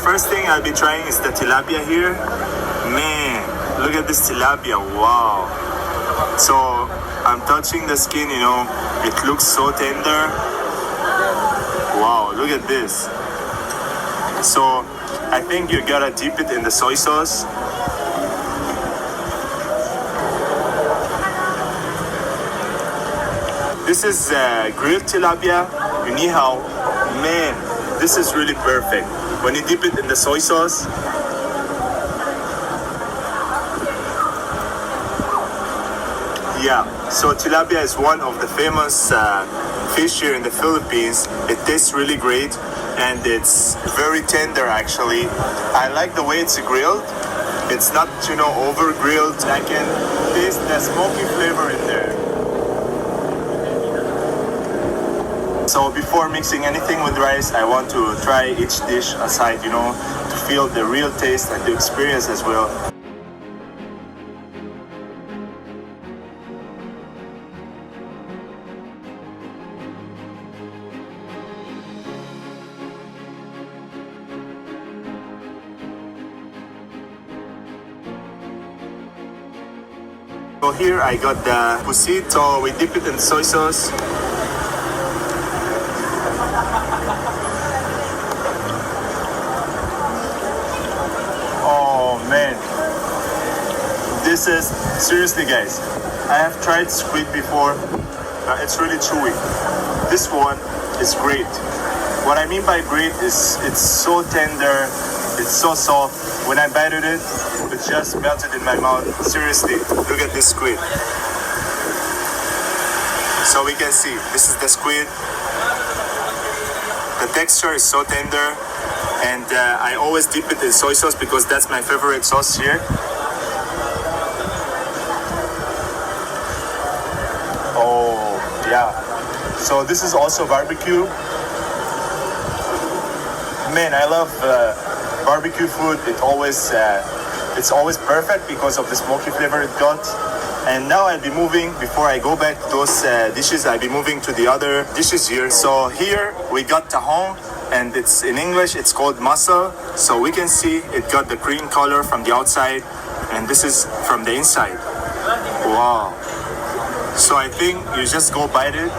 first thing I'll be trying is the tilapia here. Man, look at this tilapia, wow. So I'm touching the skin, you know, it looks so tender. Wow, look at this. So I think you gotta dip it in the soy sauce. This is grilled tilapia. Ni hao. Man, this is really perfect. When you dip it in the soy sauce. Yeah, so tilapia is one of the famous fish here in the Philippines. It tastes really great and it's very tender actually. I like the way it's grilled. It's not, you know, over grilled. I can taste the smoky flavor in there. So before mixing anything with rice, I want to try each dish aside, you know, to feel the real taste and the experience as well. So here I got the Cuisine, so we dip it in soy sauce. Oh man, this is, seriously guys, I have tried squid before, it's really chewy. This one is great. What I mean by great is it's so tender, it's so soft. When I bite it, it just melted in my mouth. Seriously, look at this squid. So we can see, this is the squid. The texture is so tender, and I always dip it in soy sauce because that's my favorite sauce here. Oh, yeah. So this is also barbecue. Man, I love barbecue food. It's always perfect because of the smoky flavor it got. And now I'll be moving, before I go back to those dishes, I'll be moving to the other dishes here. So here we got tahong, and it's in English, it's called mussel. So we can see it got the green color from the outside, and this is from the inside. Wow. So I think you just go bite it.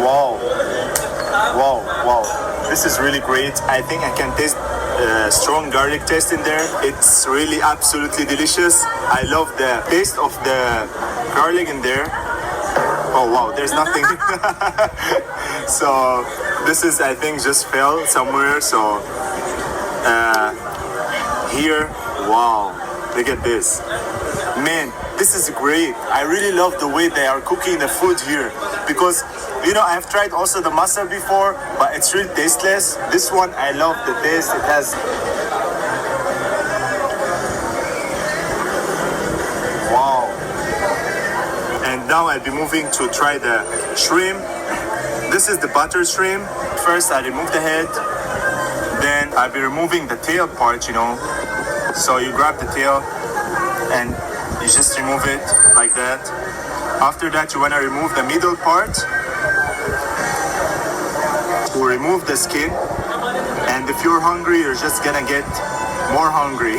Wow. Wow, wow. This is really great. I think I can taste strong garlic taste in there. It's really absolutely delicious. I love the taste of the garlic in there. Oh wow, there's nothing. So this is, I think, just fell somewhere. So here, wow, look at this. Man, this is great. I really love the way they are cooking the food here, because you know, I've tried also the mussel before, but it's really tasteless. This one, I love the taste. It has, wow. And now I'll be moving to try the shrimp. This is the butter shrimp. First, I remove the head. Then I'll be removing the tail part, you know. So you grab the tail and you just remove it like that. After that, you want to remove the middle part. To remove the skin, and if you're hungry, you're just gonna get more hungry.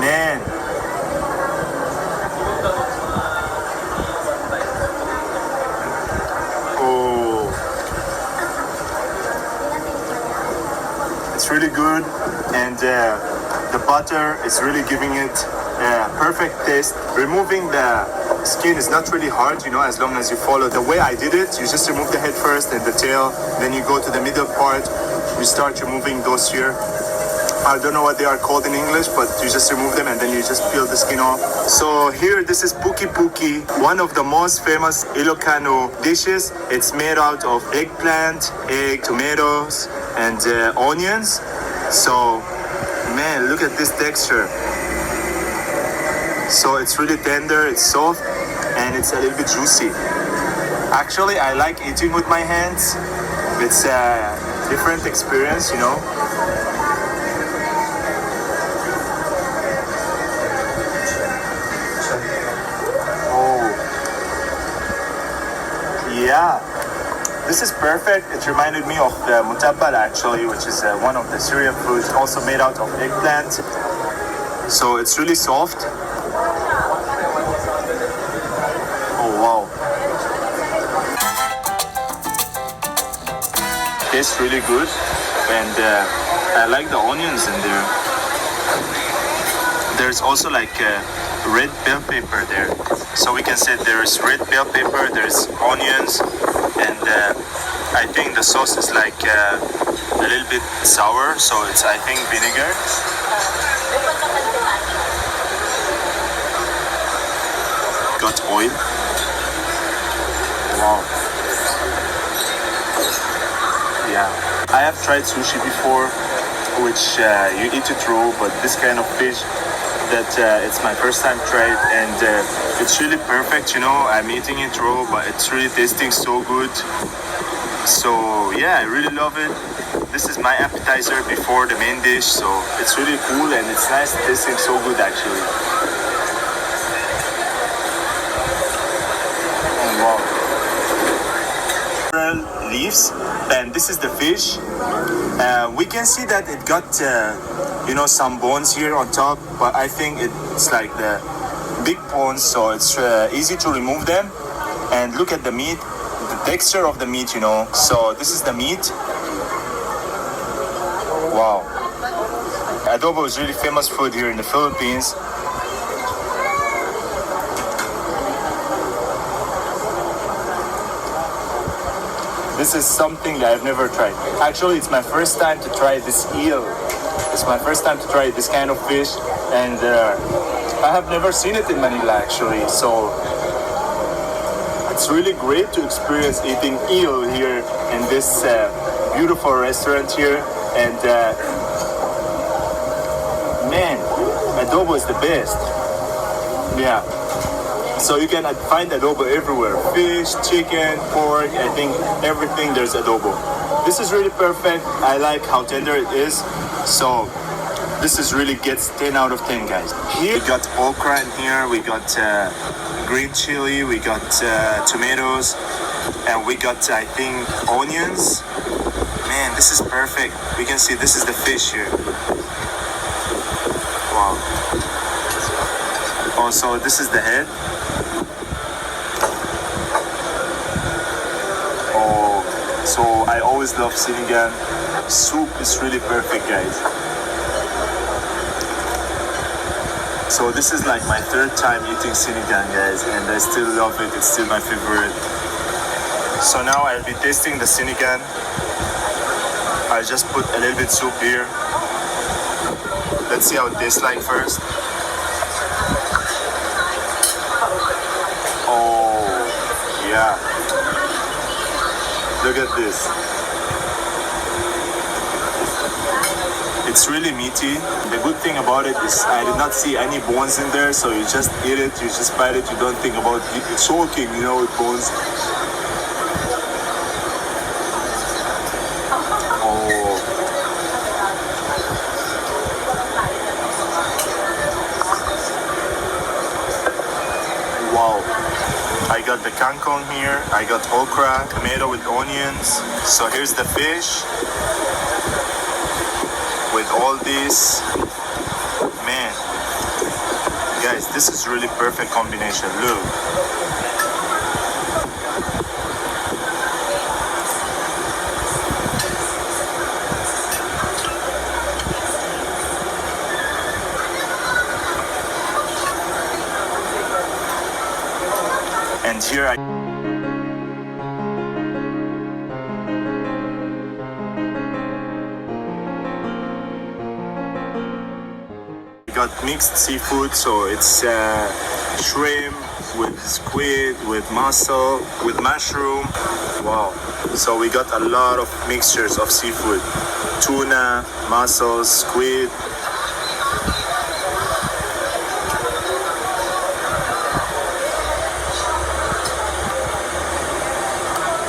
Man. Oh. It's really good, and the butter is really giving it perfect taste. Removing the skin is not really hard, you know, as long as you follow the way I did it. You just remove the head first and the tail, then you go to the middle part, you start removing those here. I don't know what they are called in English, but you just remove them and then you just peel the skin off. So here, this is puki puki, one of the most famous Ilocano dishes. It's made out of eggplant, egg, tomatoes, and onions. So, man, look at this texture. So it's really tender, it's soft, and it's a little bit juicy. Actually, I like eating with my hands. It's a different experience, you know. Oh, Yeah, this is perfect. It reminded me of the mutabal actually, which is one of the Syrian foods, also made out of eggplant. So it's really soft. Oh wow. Tastes really good, and I like the onions in there. There's also like red bell pepper there, so we can say there's red bell pepper, there's onions, and I think the sauce is like a little bit sour, so it's I think vinegar. Got oil. Wow. Yeah, I have tried sushi before, which you eat it raw, but this kind of fish, that it's my first time tried, and it's really perfect. You know, I'm eating it raw, but it's really tasting so good. So yeah, I really love it. This is my appetizer before the main dish, so it's really cool and it's nice, tasting so good actually. Oh, wow. Leaves, and this is the fish. We can see that it got some bones here on top, but I think it's like the big bones, so it's easy to remove them. And look at the meat, the texture of the meat, so this is the meat. Wow. Adobo is really famous food here in the Philippines. This is something that I've never tried. Actually, it's my first time to try this eel. It's my first time to try this kind of fish, and I have never seen it in Manila actually. So it's really great to experience eating eel here in this beautiful restaurant here. And man, adobo is the best. Yeah. So you can find adobo everywhere. Fish, chicken, pork, I think everything there's adobo. This is really perfect. I like how tender it is. So this is really gets 10 out of 10, guys. Here we got okra in here. We got green chili. We got tomatoes. And we got, I think, onions. Man, this is perfect. We can see this is the fish here. Wow. Oh, so this is the head. So I always love sinigang. Soup is really perfect, guys. So this is like my third time eating sinigang, guys, and I still love it. It's still my favorite. So now I'll be tasting the sinigang. I just put a little bit soup here. Let's see how it tastes like first. Oh, yeah. Look at this. It's really meaty. The good thing about it is I did not see any bones in there, so you just eat it, you just bite it, you don't think about it choking, with bones. Oh. Wow. I got the kangkong here, I got okra, tomato with onions. So here's the fish with all this. Man, guys, this is really perfect combination. Look. And here I got mixed seafood, so it's shrimp with squid, with mussel, with mushroom. Wow. So we got a lot of mixtures of seafood. Tuna, mussels, squid.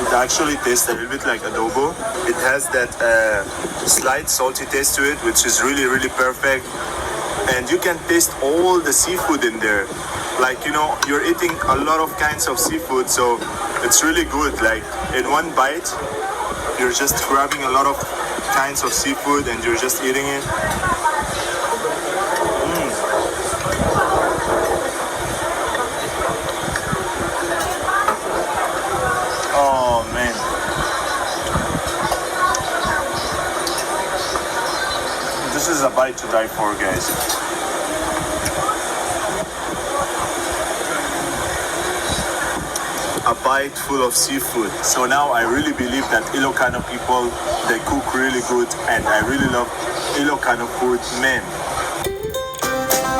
It actually tastes a little bit like adobo. It has that slight salty taste to it, which is really, really perfect. And you can taste all the seafood in there. Like, you're eating a lot of kinds of seafood, so It's really good. Like in one bite, you're just grabbing a lot of kinds of seafood and you're just eating it. Oh man. This is a bite to die for, guys. A bite full of seafood. So now I really believe that Ilocano people, they cook really good, and I really love Ilocano food, man.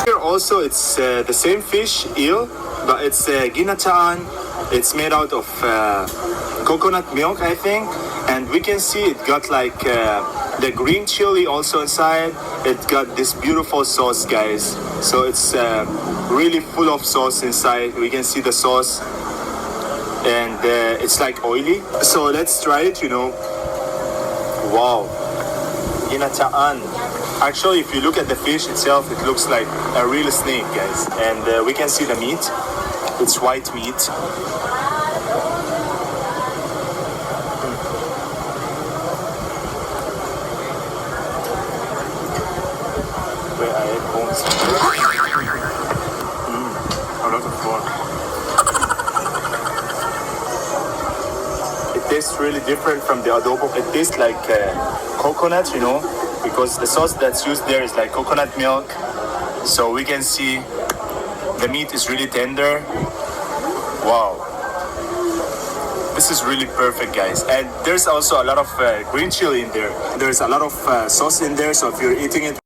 Here also it's the same fish, eel, but it's ginataan. It's made out of coconut milk, I think, and we can see it got like the green chili also inside. It got this beautiful sauce, guys. So it's really full of sauce inside. We can see the sauce. And it's like oily. So let's try it, you know. Wow. Ginataan. Actually, if you look at the fish itself, it looks like a real snake, guys. And we can see the meat. It's white meat. Where I had bones. A lot of fun. It tastes really different from the adobo. It tastes like coconut, you know, because the sauce that's used there is like coconut milk. So we can see the meat is really tender. Wow. This is really perfect, guys. And there's also a lot of green chili in there. There's a lot of sauce in there, so if you're eating it